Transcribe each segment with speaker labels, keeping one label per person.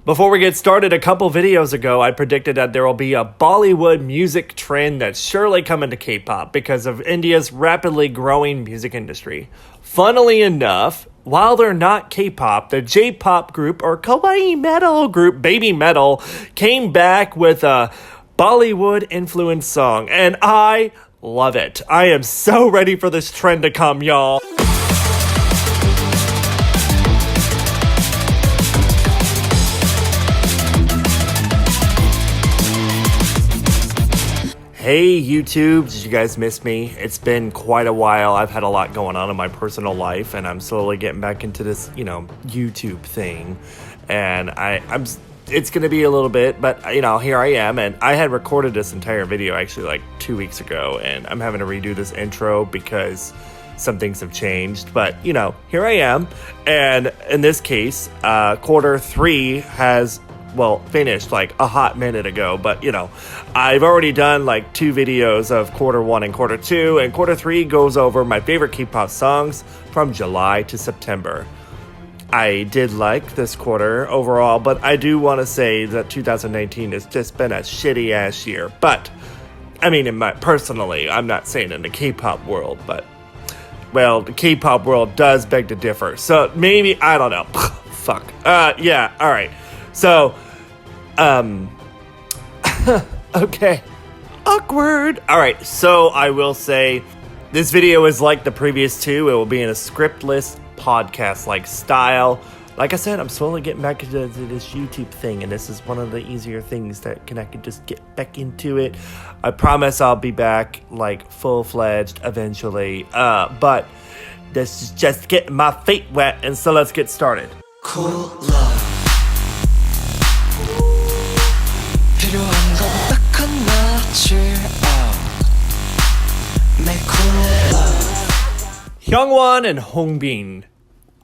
Speaker 1: Before we get started, a couple videos ago, I predicted that there will be a Bollywood music trend that's surely coming to K-pop because of India's rapidly growing music industry. Funnily enough, while they're not K-pop, the J-pop group or kawaii metal group Baby Metal came back with a Bollywood-influenced song, and I love it. I am so ready for this trend to come, y'all. Hey YouTube, did you guys miss me? It's been quite a while. I've had a lot going on in my personal life, and I'm slowly getting back into this, YouTube thing. And it's going to be a little bit, but here I am, and I had recorded this entire video actually like 2 weeks ago, and I'm having to redo this intro because some things have changed. But here I am, and in this case, quarter 3 has finished like a hot minute ago, but I've already done like 2 videos of quarter 1 and quarter 2, and quarter 3 goes over my favorite K-pop songs from July to September. I did like this quarter overall, but I do want to say that 2019 has just been a shitty ass year. But I mean, personally, I'm not saying in the K-pop world, but the K-pop world does beg to differ. So maybe, I don't know. Fuck. Yeah, all right. So, okay, awkward. All right, so I will say this video is like the previous 2. It will be in a scriptless podcast-like style. Like I said, I'm slowly getting back into this YouTube thing, and this is one of the easier things that I can just get back into it. I promise I'll be back like full-fledged eventually. But this is just getting my feet wet, and so let's get started.
Speaker 2: Cool love.
Speaker 1: Hyungwon and Hongbin.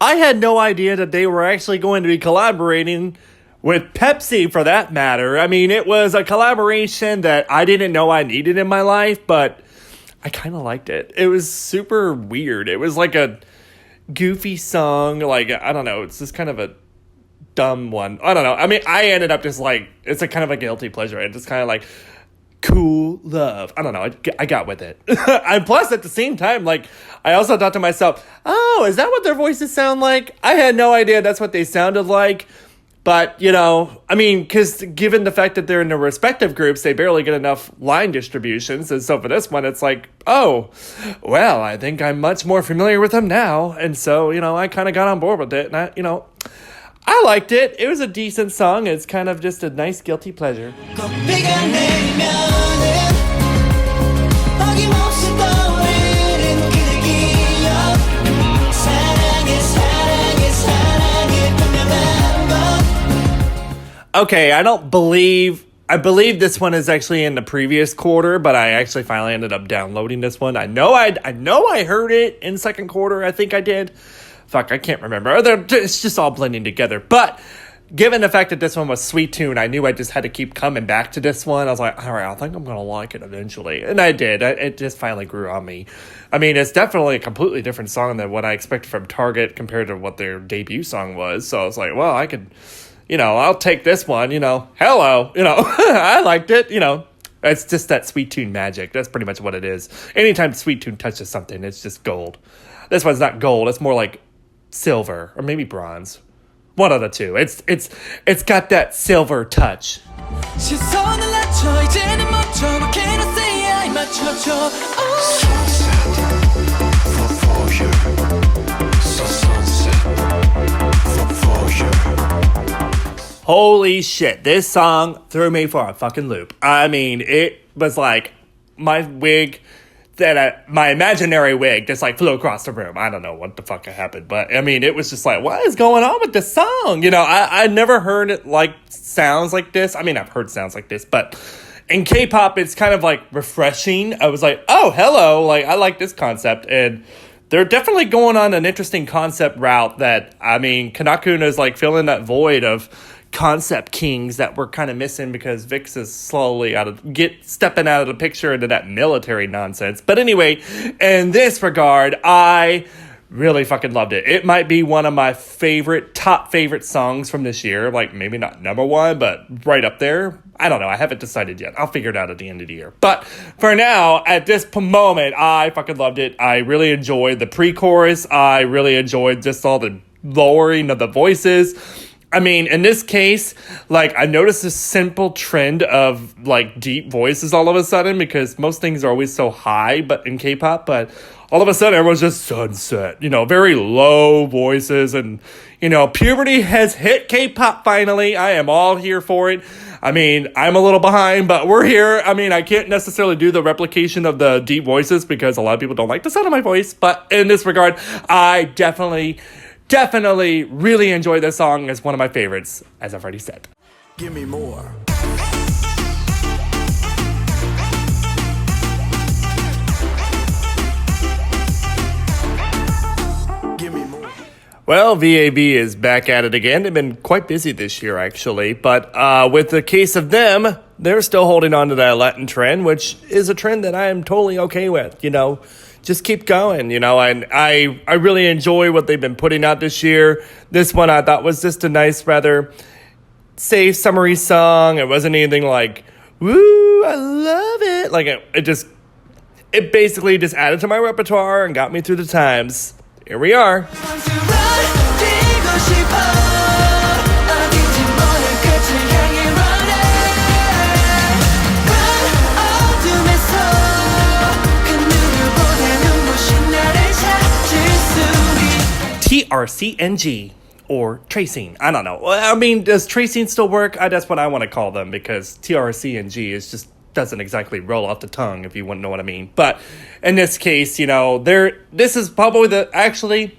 Speaker 1: I had no idea that they were actually going to be collaborating with Pepsi, for that matter. I mean, it was a collaboration that I didn't know I needed in my life, but I kind of liked it. It was super weird. It was like a goofy song, like, I don't know, it's just kind of a dumb one. I don't know. I mean, I ended up just like, it's a kind of a guilty pleasure. It's just kind of like, cool love. I don't know. I got with it. And plus, at the same time, like, I also thought to myself, oh, is that what their voices sound like? I had no idea that's what they sounded like. But, I mean, because given the fact that they're in their respective groups, they barely get enough line distributions. And so for this one, it's like, oh, well, I think I'm much more familiar with them now. And so, I kind of got on board with it. And I liked it. It was a decent song. It's kind of just a nice guilty pleasure. Okay, I believe this one is actually in the previous quarter, but I actually finally ended up downloading this one. I know I heard it in second quarter. I think I did. Fuck, I can't remember. It's just all blending together. But given the fact that this one was Sweet Tune, I knew I just had to keep coming back to this one. I was like, all right, I think I'm going to like it eventually. And I did. It just finally grew on me. I mean, it's definitely a completely different song than what I expected from Target compared to what their debut song was. So I was like, well, I could, I'll take this one, hello, I liked it, It's just that Sweet Tune magic. That's pretty much what it is. Anytime Sweet Tune touches something, it's just gold. This one's not gold. It's more like silver or maybe bronze. One of the two. It's got that silver touch. Holy shit, this song threw me for a fucking loop. I mean, it was like my imaginary wig just like flew across the room. I don't know what the fuck happened, but I mean, it was just like, what is going on with this song? I never heard it like sounds like this. I mean, I've heard sounds like this, but in K-pop, it's kind of like refreshing. I was like, oh, hello. Like, I like this concept. And they're definitely going on an interesting concept route that, I mean, Kanakun is like filling that void of concept kings that we're kind of missing because Vix is slowly stepping out of the picture into that military nonsense. But anyway, in this regard, I Really fucking loved it. It might be one of my top favorite songs from this year. Like, maybe not number one, but right up there. I don't know. I haven't decided yet. I'll figure it out at the end of the year. But for now, at this moment, I fucking loved it. I really enjoyed the pre-chorus. I really enjoyed just all the lowering of the voices. I mean, in this case, like, I noticed this simple trend of, like, deep voices all of a sudden, because most things are always so high, but in K-pop, but all of a sudden everyone's just sunset, very low voices, and, puberty has hit K-pop finally. I am all here for it. I mean, I'm a little behind, but we're here. I mean, I can't necessarily do the replication of the deep voices because a lot of people don't like the sound of my voice, but in this regard, I definitely really enjoy this song. As one of my favorites, as I've already said.
Speaker 2: Give me more. Give me more.
Speaker 1: Well, VAB is back at it again. They've been quite busy this year, actually. But with the case of them, they're still holding on to that Latin trend, which is a trend that I am totally okay with, Just keep going, and I really enjoy what they've been putting out this year. This one I thought was just a nice, rather safe, summery song. It wasn't anything like, woo, I love it. Like, it basically just added to my repertoire and got me through the times. Here we are. TRCNG, or tracing. I don't know. I mean, does tracing still work? That's what I want to call them, because TRCNG doesn't exactly roll off the tongue, if you wouldn't know what I mean. But in this case, this is probably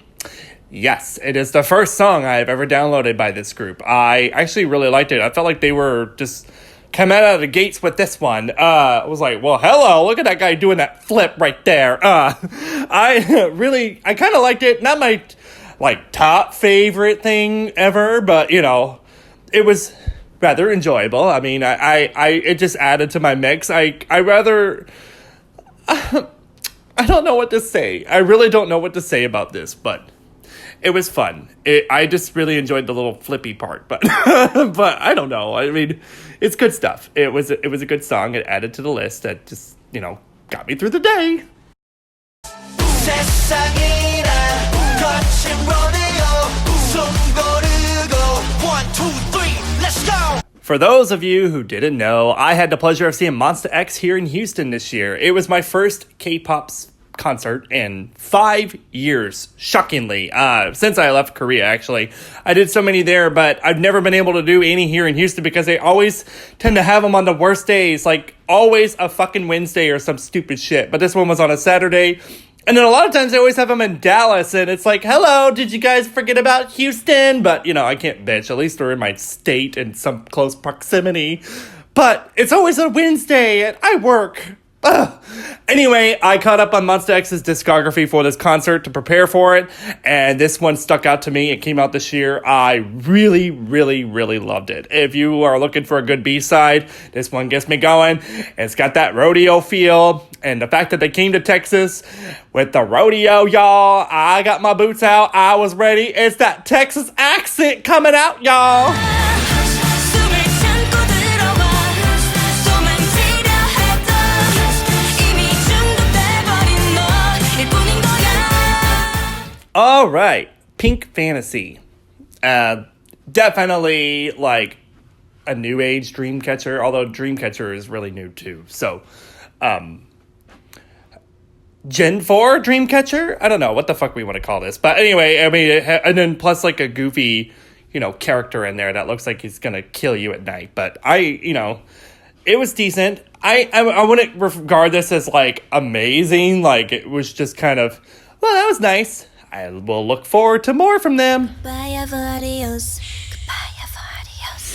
Speaker 1: yes, it is the first song I have ever downloaded by this group. I actually really liked it. I felt like they were just coming out of the gates with this one. I was like, well, hello, look at that guy doing that flip right there. I kind of liked it. Not my top favorite thing ever, but it was rather enjoyable. I mean, it just added to my mix. I don't know what to say. I really don't know what to say about this, but it was fun. I just really enjoyed the little flippy part, but but I don't know. I mean, it's good stuff. It was a good song. It added to the list that just got me through the day. For those of you who didn't know, I had the pleasure of seeing MONSTA X here in Houston this year. It was my first K-pop concert in 5 years, shockingly, since I left Korea, actually. I did so many there, but I've never been able to do any here in Houston because they always tend to have them on the worst days, like always a fucking Wednesday or some stupid shit. But this one was on a Saturday. And then a lot of times they always have them in Dallas, and it's like, hello, did you guys forget about Houston? But, I can't bitch. At least they're in my state in some close proximity. But it's always a Wednesday, and I work. Ugh. Anyway, I caught up on MONSTA X's discography for this concert to prepare for it, and this one stuck out to me. It came out this year. I really, really, really loved it. If you are looking for a good B-side, this one gets me going. It's got that rodeo feel, and the fact that they came to Texas with the rodeo, y'all, I got my boots out. I was ready. It's that Texas accent coming out, y'all. All right, PinkFantasy. Definitely like a new age Dreamcatcher, although Dreamcatcher is really new too. So, Gen 4 Dreamcatcher? I don't know what the fuck we want to call this. But anyway, I mean, and then plus like a goofy, character in there that looks like he's going to kill you at night. But it was decent. I wouldn't regard this as like amazing. Like it was just kind of, well, that was nice. I will look forward to more from them.
Speaker 3: Goodbye for adios. Goodbye for adios.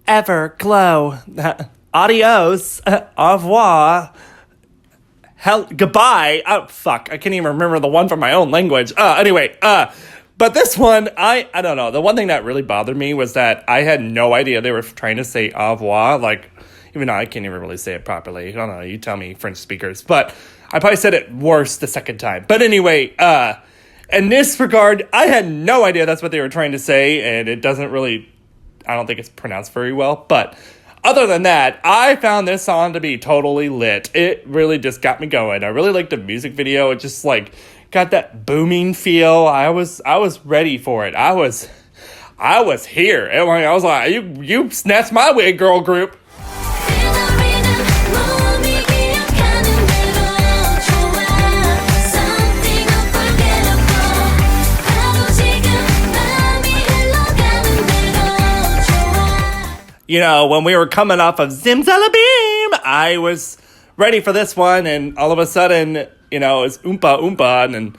Speaker 1: Everglow. Adios. Au revoir. Goodbye. Oh, fuck. I can't even remember the one from my own language. Anyway, But this one, I don't know. The one thing that really bothered me was that I had no idea they were trying to say au revoir. Like, even though I can't even really say it properly. I don't know. You tell me, French speakers. But I probably said it worse the second time. But anyway, in this regard, I had no idea that's what they were trying to say. And it doesn't really, I don't think it's pronounced very well. But other than that, I found this song to be totally lit. It really just got me going. I really liked the music video. It just like got that booming feel. I was ready for it. I was here. I was like, you snatched my wig, girl group. You know, when we were coming off of Zimzalabim, I was ready for this one, and all of a sudden, you know, it's Umpah Umpah, and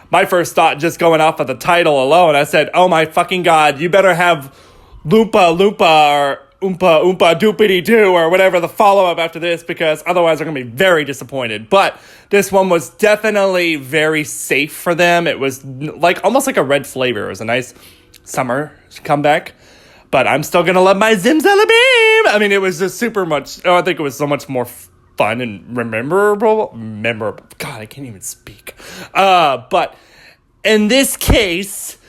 Speaker 1: my first thought, just going off of the title alone, I said, oh my fucking god, you better have Loompa Loompa or Oompa Oompa Doopity Doo or whatever the follow-up after this, because otherwise they're going to be very disappointed. But this one was definitely very safe for them. It was like almost like a red flavor. It was a nice summer comeback. But I'm still going to love my Zimzalabim. I mean, it was just super much, I think it was so much more fun and memorable. God, I can't even speak. But in this case,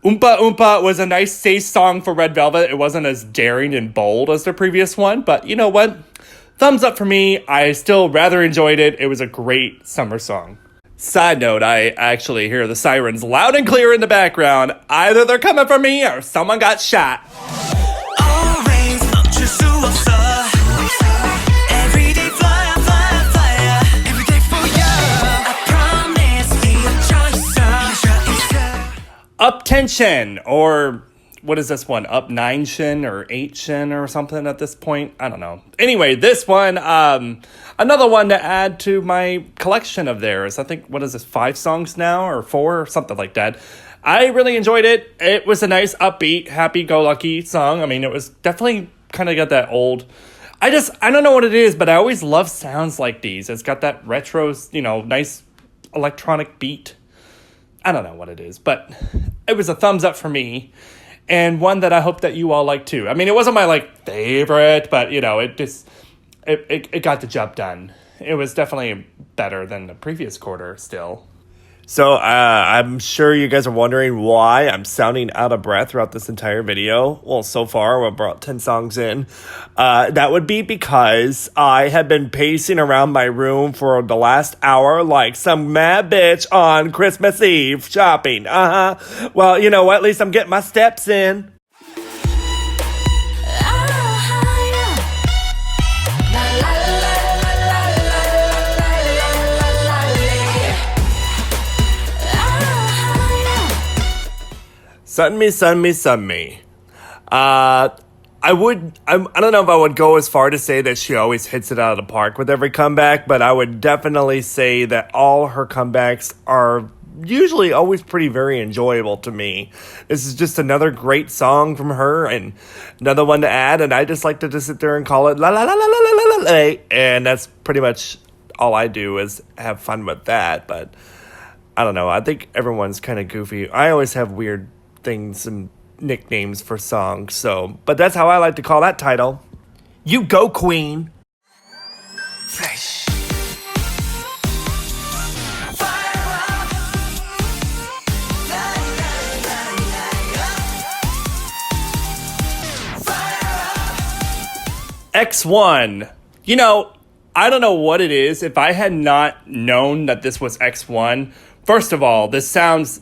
Speaker 1: Oompa Oompa was a nice, safe song for Red Velvet. It wasn't as daring and bold as the previous one. But you know what? Thumbs up for me. I still rather enjoyed it. It was a great summer song. Side note, I actually hear the sirens loud and clear in the background. Either they're coming for me or someone got shot. Up tension, or what is this one? Up 9 shin or 8 shin or something at this point? I don't know. Anyway, this one, another one to add to my collection of theirs. I think, what is this, 5 songs now or 4 or something like that. I really enjoyed it. It was a nice, upbeat, happy-go-lucky song. I mean, it was definitely kind of got that old... I don't know what it is, but I always love sounds like these. It's got that retro, you know, nice electronic beat. I don't know what it is, but it was a thumbs up for me, and one that I hope that you all like too. I mean, it wasn't my like favorite, but you know, it got the job done. It was definitely better than the previous quarter still. So I'm sure you guys are wondering why I'm sounding out of breath throughout this entire video. Well, so far, we're about 10 songs in. That would be because I have been pacing around my room for the last hour like some mad bitch on Christmas Eve shopping. Well, you know what? At least I'm getting my steps in. Sunmi. I don't know if I would go as far to say that she always hits it out of the park with every comeback, but I would definitely say that all her comebacks are usually always very enjoyable to me. This is just another great song from her and another one to add, and I just like to just sit there and call it la la la la la la la la, and that's pretty much all I do is have fun with that. But I don't know. I think everyone's kind of goofy. I always have weird things and nicknames for songs, but that's how I like to call that title. You go, Queen. Fresh. X1. You know, I don't know what it is. If I had not known that this was X1, first of all, this sounds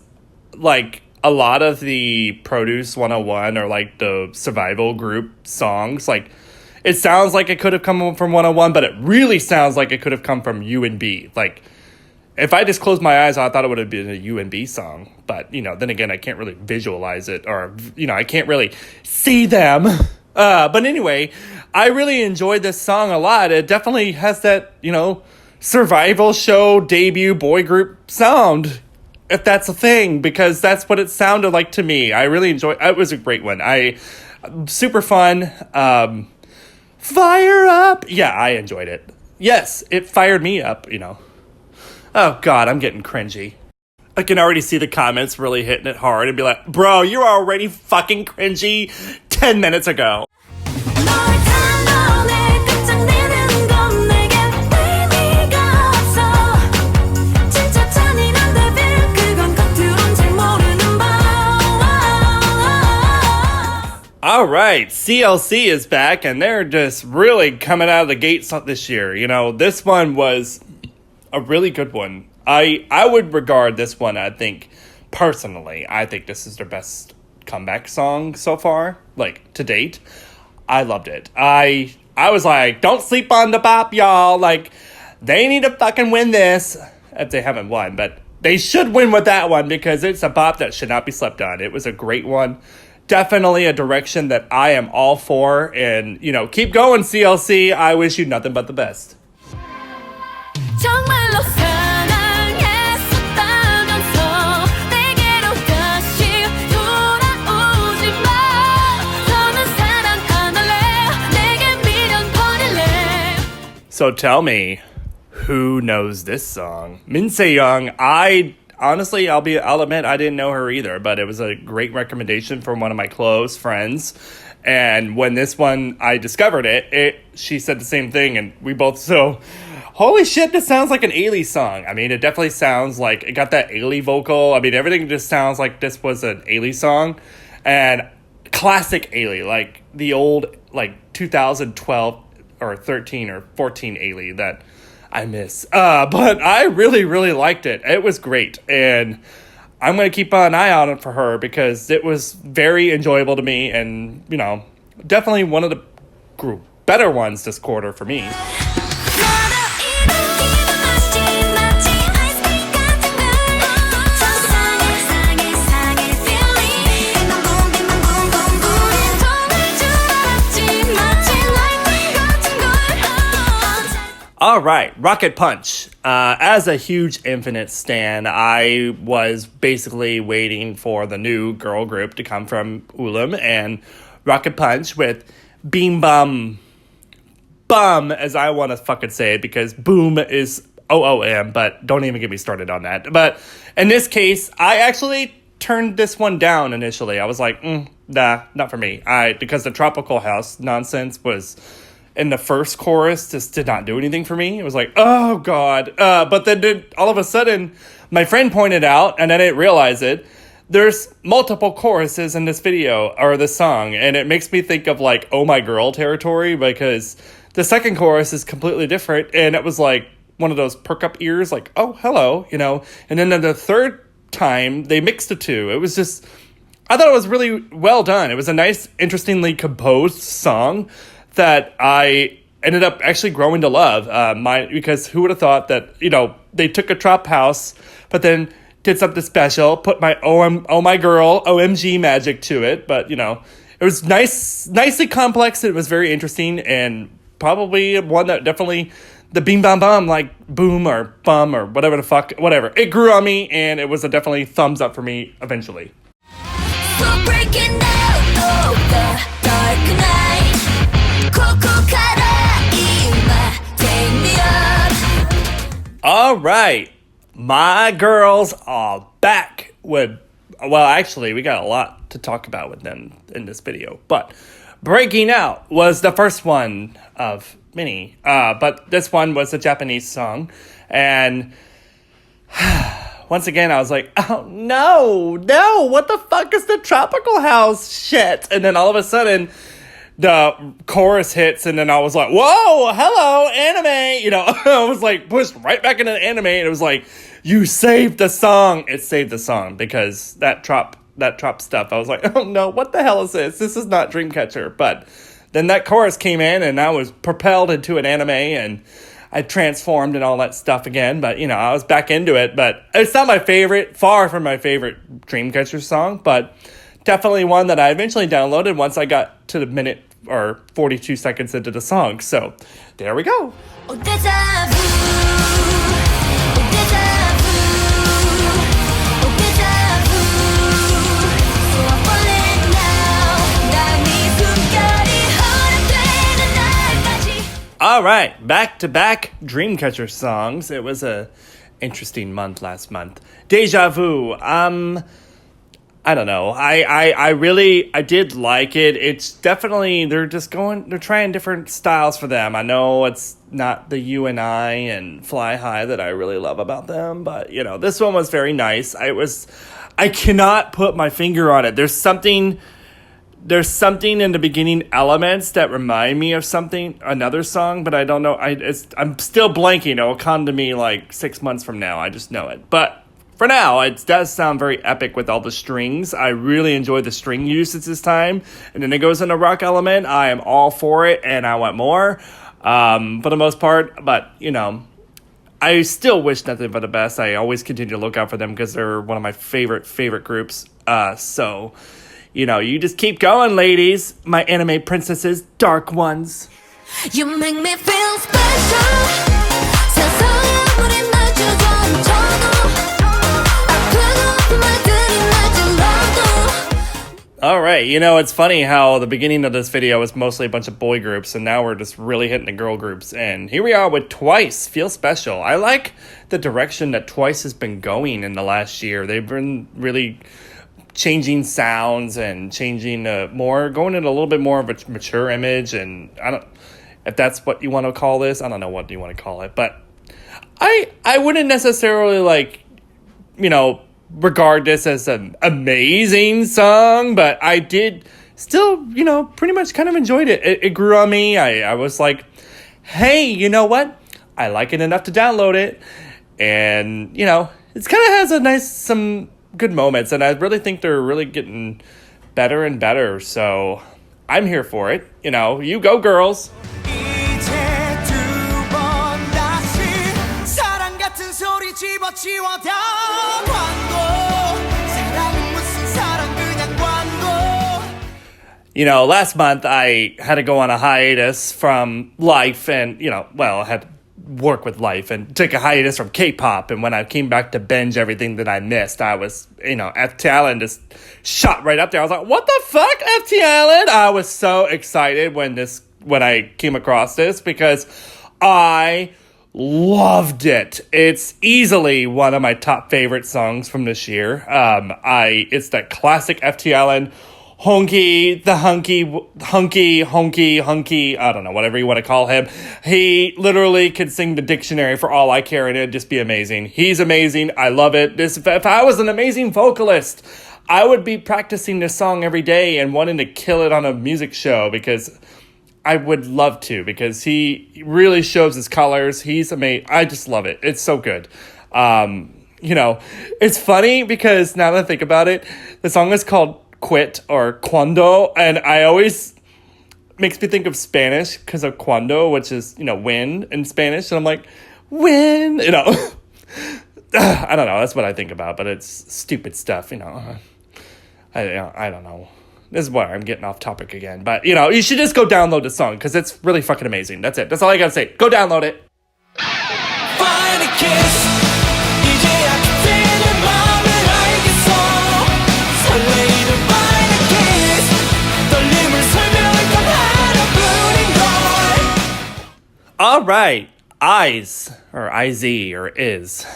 Speaker 1: like a lot of the Produce 101 or like the survival group songs. Like, it sounds like it could have come from 101, but it really sounds like it could have come from UNB. Like, if I just closed my eyes, I thought it would have been a UNB song. But, you know, then again, I can't really visualize it, or, you know, I can't really see them. But anyway, I really enjoyed this song a lot. It definitely has that, you know, survival show debut boy group sound, if that's a thing, because that's what it sounded like to me. I really enjoyed it. It was a great one. Super fun. Fire up. Yeah, I enjoyed it. Yes, it fired me up, you know. Oh, God, I'm getting cringy. I can already see the comments really hitting it hard and be like, bro, you're already fucking cringy 10 minutes ago. All right, CLC is back, and they're just really coming out of the gates this year. You know, this one was a really good one. I would regard this one, I think, personally, I think this is their best comeback song so far, like, to date. I loved it. I was like, don't sleep on the bop, y'all. Like, they need to fucking win this. If they haven't won, but they should win with that one because it's a bop that should not be slept on. It was a great one. Definitely a direction that I am all for. And, you know, keep going, CLC. I wish you nothing but the best. So tell me, who knows this song? Min Se-young, I'll admit I didn't know her either, but it was a great recommendation from one of my close friends. And when this one, I discovered she said the same thing, and we both, holy shit, this sounds like an Ailey song. I mean, it definitely sounds like, it got that Ailey vocal. I mean, everything just sounds like this was an Ailey song. And classic Ailey, like the old, like 2012 or 13 or 14 Ailey that I miss. But I really, really liked it. It was great. And I'm going to keep an eye on it for her because it was very enjoyable to me. And, you know, definitely one of the better ones this quarter for me. All right, Rocket Punch. As a huge Infinite stan, I was basically waiting for the new girl group to come from Ulam, and Rocket Punch with Bim Bam Bum, as I want to fucking say it, because boom is OOM, but don't even get me started on that. But in this case, I actually turned this one down initially. I was like, nah, not for me. Because the Tropical House nonsense was in the first chorus, just did not do anything for me. It was like, oh god. But then all of a sudden, my friend pointed out, and I didn't realize it, there's multiple choruses in this video, or this song, and it makes me think of like Oh My Girl territory, because the second chorus is completely different, and it was like one of those perk up ears, like, oh, hello, you know. And then the third time, they mixed the two. It was just, I thought it was really well done. It was a nice, interestingly composed song that I ended up actually growing to love. Because who would have thought that, you know, they took a Trop House, but then did something special, put my Oh My Girl, OMG magic to it. But, you know, it was nicely complex. It was very interesting, and probably one that definitely, the Bim Bam Bum, like boom or bum or whatever the fuck, whatever. It grew on me, and it was a definitely thumbs up for me eventually.
Speaker 3: We're breaking out of the dark night.
Speaker 1: All right, my girls are back with, well, actually, we got a lot to talk about with them in this video, but Breaking Out was the first one of many, but this one was a Japanese song, and once again, I was like, oh, no, what the fuck is the Tropical House shit? And then all of a sudden, the chorus hits, and then I was like, whoa, hello, anime. You know, I was like pushed right back into the anime, and it was like, you saved the song. It saved the song, because that trop stuff, I was like, oh no, what the hell is this? This is not Dreamcatcher. But then that chorus came in, and I was propelled into an anime, and I transformed and all that stuff again. But, you know, I was back into it. But it's not my favorite, far from my favorite Dreamcatcher song, but definitely one that I eventually downloaded once I got to the minute or 42 seconds into the song. So there we go.
Speaker 3: Oh, deja vu. Oh, deja vu. Oh, deja vu. So I'm falling now. 날 미숙결이 허락되는 날까지.
Speaker 1: All right, back-to-back Dreamcatcher songs. It was a interesting month last month. Deja Vu. I don't know. I did like it. It's definitely, they're trying different styles for them. I know it's not the You and and Fly High that I really love about them, but this one was very nice. I cannot put my finger on it. There's something in the beginning elements that remind me of another song, but I don't know. I'm still blanking. It will come to me like 6 months from now. I just know it. But for now, it does sound very epic with all the strings. I really enjoy the string usage this time. And then it goes into rock element. I am all for it, and I want more for the most part. But, I still wish nothing but the best. I always continue to look out for them because they're one of my favorite groups. So, you just keep going, ladies. My anime princesses, dark ones.
Speaker 3: You make me feel special. 세상에 아무리 날 주저앉혀도 아프고 말들이 날 찔러도.
Speaker 1: All right, it's funny how the beginning of this video was mostly a bunch of boy groups, and now we're just really hitting the girl groups. And here we are with Twice, Feel Special. I like the direction that Twice has been going in the last year. They've been really changing sounds and changing going in a little bit more of a mature image, and I don't, if that's what you want to call this, I don't know what you want to call it, but I wouldn't necessarily regard this as an amazing song, but I did still, pretty much kind of enjoyed it. It grew on me. I was like, hey, you know what? I like it enough to download it, and it's kind of has some good moments, and I really think they're really getting better and better, so I'm here for it. You go, girls. Last month I had to go on a hiatus from life, and I had to work with life and took a hiatus from KPop, and when I came back to binge everything that I missed, I was FTISLAND just shot right up there. I was like, what the fuck, FTISLAND? I was so excited when I came across this because I loved it. It's easily one of my top favorite songs from this year. It's that classic FTISLAND honky, I don't know, whatever you want to call him. He literally could sing the dictionary for all I care, and it'd just be amazing. He's amazing. I love it. If I was an amazing vocalist, I would be practicing this song every day and wanting to kill it on a music show, because I would love to, because he really shows his colors. He's amazing. I just love it. It's so good. It's funny because now that I think about it, the song is called Quit or Cuando, and I always makes me think of Spanish because of cuando, which is when in Spanish, and I'm like, when I don't know, that's what I think about, but it's stupid stuff. I don't know, this is where I'm getting off topic again, but you should just go download the song because it's really fucking amazing. That's it. That's all I gotta say. Go download it.
Speaker 4: Find a kiss.
Speaker 1: All right, Eyes, or IZ, or Is.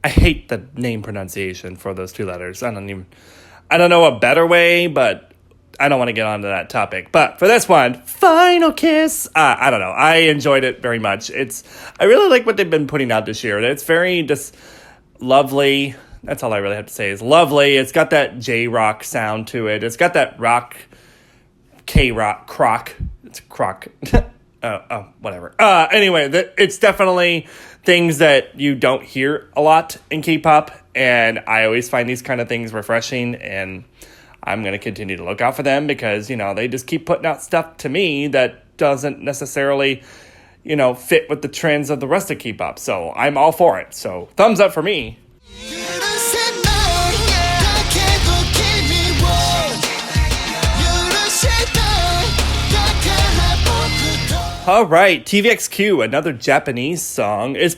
Speaker 1: I hate the name pronunciation for those two letters. I don't know a better way, but I don't want to get onto that topic. But for this one, Final Kiss, I don't know. I enjoyed it very much. I really like what they've been putting out this year. It's very just lovely. That's all I really have to say is lovely. It's got that J-rock sound to it. It's got that rock, K-rock, croc. It's croc. Whatever. Anyway, it's definitely things that you don't hear a lot in K-pop, and I always find these kind of things refreshing, and I'm going to continue to look out for them because, they just keep putting out stuff to me that doesn't necessarily, fit with the trends of the rest of K-pop, so I'm all for it. So, thumbs up for me. All right, TVXQ, another Japanese song. It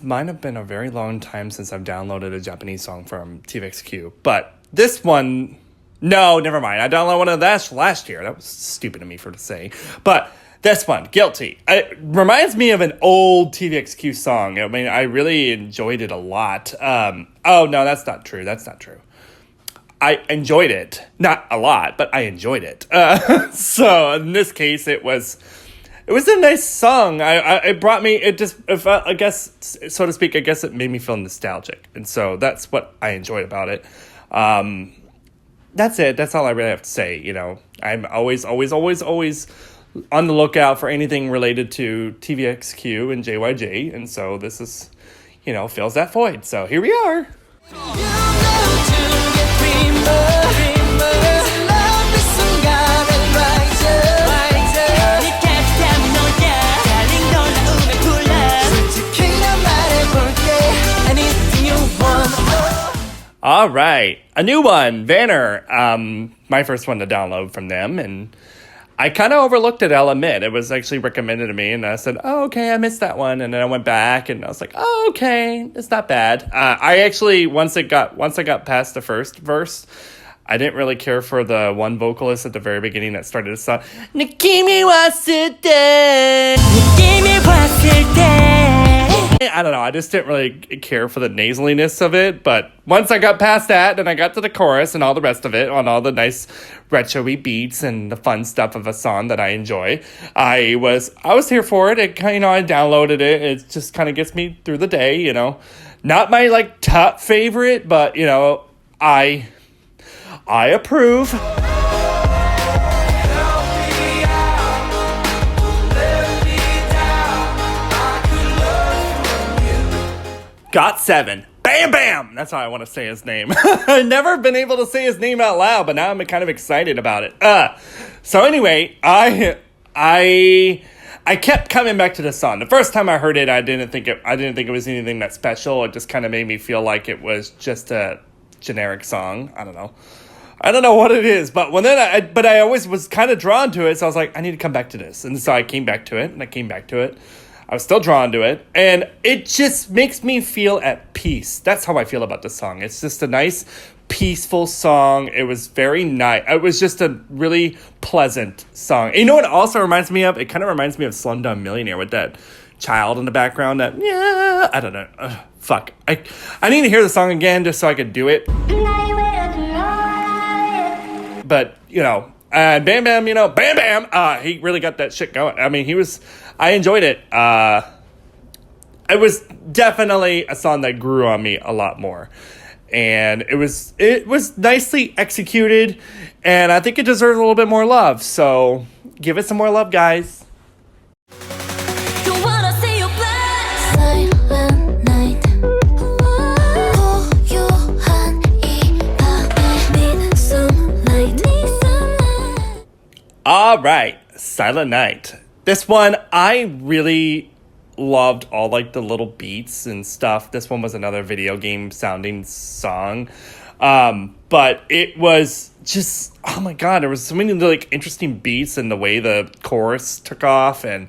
Speaker 1: might have been a very long time since I've downloaded a Japanese song from TVXQ. But this one, no, never mind. I downloaded one of that last year. That was stupid of me to say. But This one, Guilty. It reminds me of an old TVXQ song. I mean, I really enjoyed it a lot. Oh, no, that's not true. That's not true. I enjoyed it. Not a lot, but I enjoyed it. So in this case, it was a nice song. It brought me, I guess, so to speak, I guess it made me feel nostalgic. And so that's what I enjoyed about it. That's it. That's all I really have to say. You know, I'm always on the lookout for anything related to TVXQ and JYJ. And so this is, you know, fills that void. So here we are. All right, a new one, Vanner. My first one to download from them, and I kind of overlooked it, I'll admit. It was actually recommended to me, and I said, oh, okay, I missed that one. And then I went back, and I was like, oh, okay, it's not bad. I actually, once I got past the first verse, I didn't really care for the one vocalist at the very beginning that started the song. 느낌이 왔을 때, 느낌이 왔을 때. I don't know, I just didn't really care for the nasaliness of it, but once I got past that, and I got to the chorus and all the rest of it, on all the nice retro-y beats and the fun stuff of a song that I enjoy, I was here for it. It, you know, I downloaded it. It just kind of gets me through the day, you know. Not my, like, top favorite, but, you know, I approve. Got 7. Bam Bam! That's how I want to say his name. I've never been able to say his name out loud, but now I'm kind of excited about it. So anyway, I kept coming back to the song. The first time I heard it, I didn't think it was anything that special. It just kind of made me feel like it was just a generic song. I don't know what it is, but I always was kind of drawn to it. So I was like, I need to come back to this, and so I came back to it, and I came back to it. I was still drawn to it, and it just makes me feel at peace. That's how I feel about the song. It's just a nice, peaceful song. It was very nice. It was just a really pleasant song. And you know what it also reminds me of? It kind of reminds me of Slumdog Millionaire with that child in the background. That, yeah, I don't know. Fuck. I need to hear the song again just so I could do it. But, you know, and Bam Bam, you know, Bam Bam, he really got that shit going. I mean, I enjoyed it. It was definitely a song that grew on me a lot more. And it was nicely executed, and I think it deserves a little bit more love. So give it some more love, guys. All right, Silent Night. This one, I really loved all like the little beats and stuff. This one was another video game sounding song. But it was just, oh my God, there was so many like interesting beats and the way the chorus took off it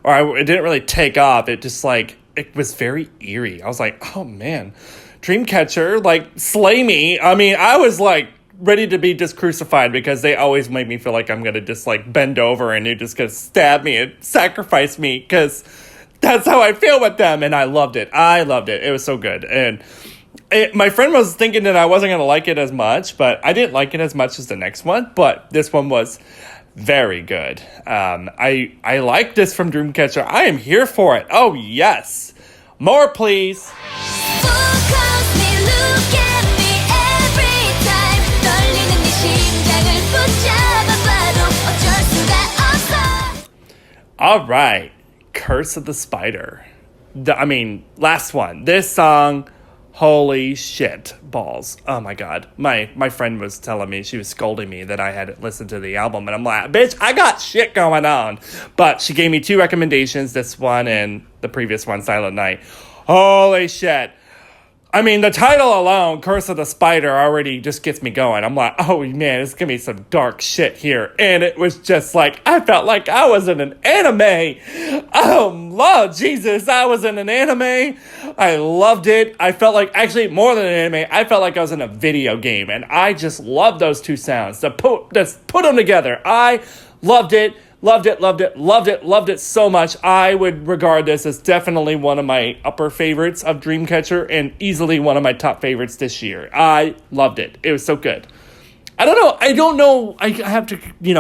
Speaker 1: didn't really take off. It just like, it was very eerie. I was like, oh man, Dreamcatcher, like slay me. I mean, I was like, ready to be just crucified because they always make me feel like I'm gonna just like bend over and you're just gonna stab me and sacrifice me because that's how I feel with them. And I loved it. It was so good. And my friend was thinking that I wasn't gonna like it as much, but I didn't like it as much as the next one. But this one was very good. I like this from Dreamcatcher. I am here for it. Oh yes, more please. All right, Curse of the Spider. Last one. This song, holy shit balls. Oh my God. My friend was telling me, she was scolding me that I had listened to the album, and I'm like, bitch, I got shit going on. But she gave me 2 recommendations, this one and the previous one, Silent Night. Holy shit. I mean, the title alone, Curse of the Spider, already just gets me going. I'm like, oh man, it's gonna be some dark shit here. And it was just like, I felt like I was in an anime. Oh, Lord Jesus, I was in an anime. I loved it. I felt like, actually, more than an anime, I felt like I was in a video game. And I just loved those 2 sounds. Just put them together. I loved it. Loved it, loved it, loved it, loved it so much. I would regard this as definitely one of my upper favorites of Dreamcatcher and easily one of my top favorites this year. I loved it. It was so good. I don't know. I have to,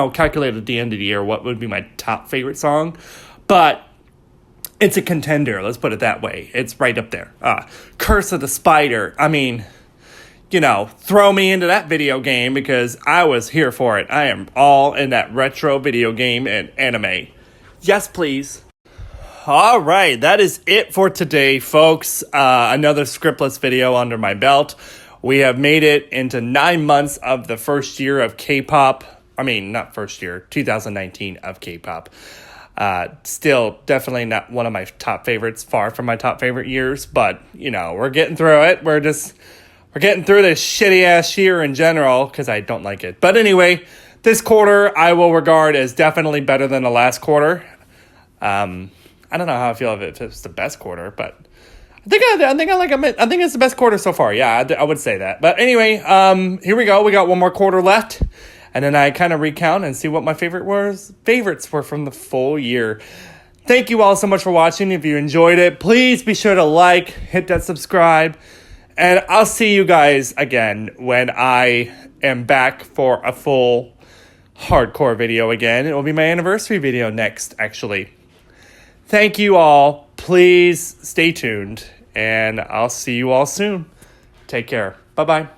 Speaker 1: calculate at the end of the year what would be my top favorite song. But it's a contender. Let's put it that way. It's right up there. Curse of the Spider. I mean, throw me into that video game because I was here for it. I am all in that retro video game and anime. Yes, please. All right, that is it for today, folks. Another scriptless video under my belt. We have made it into 9 months of the first year of KPop. I mean, not first year, 2019 of KPop. Still definitely not one of my top favorites, far from my top favorite years, but, we're getting through it. We're getting through this shitty-ass year in general, because I don't like it. But anyway, this quarter I will regard as definitely better than the last quarter. I don't know how I feel if it's the best quarter, but I think it's the best quarter so far. Yeah, I would say that. But anyway, here we go. We got one more quarter left. And then I kind of recount and see what my favorites were from the full year. Thank you all so much for watching. If you enjoyed it, please be sure to like, hit that subscribe. And I'll see you guys again when I am back for a full hardcore video again. It will be my anniversary video next, actually. Thank you all. Please stay tuned. And I'll see you all soon. Take care. Bye-bye.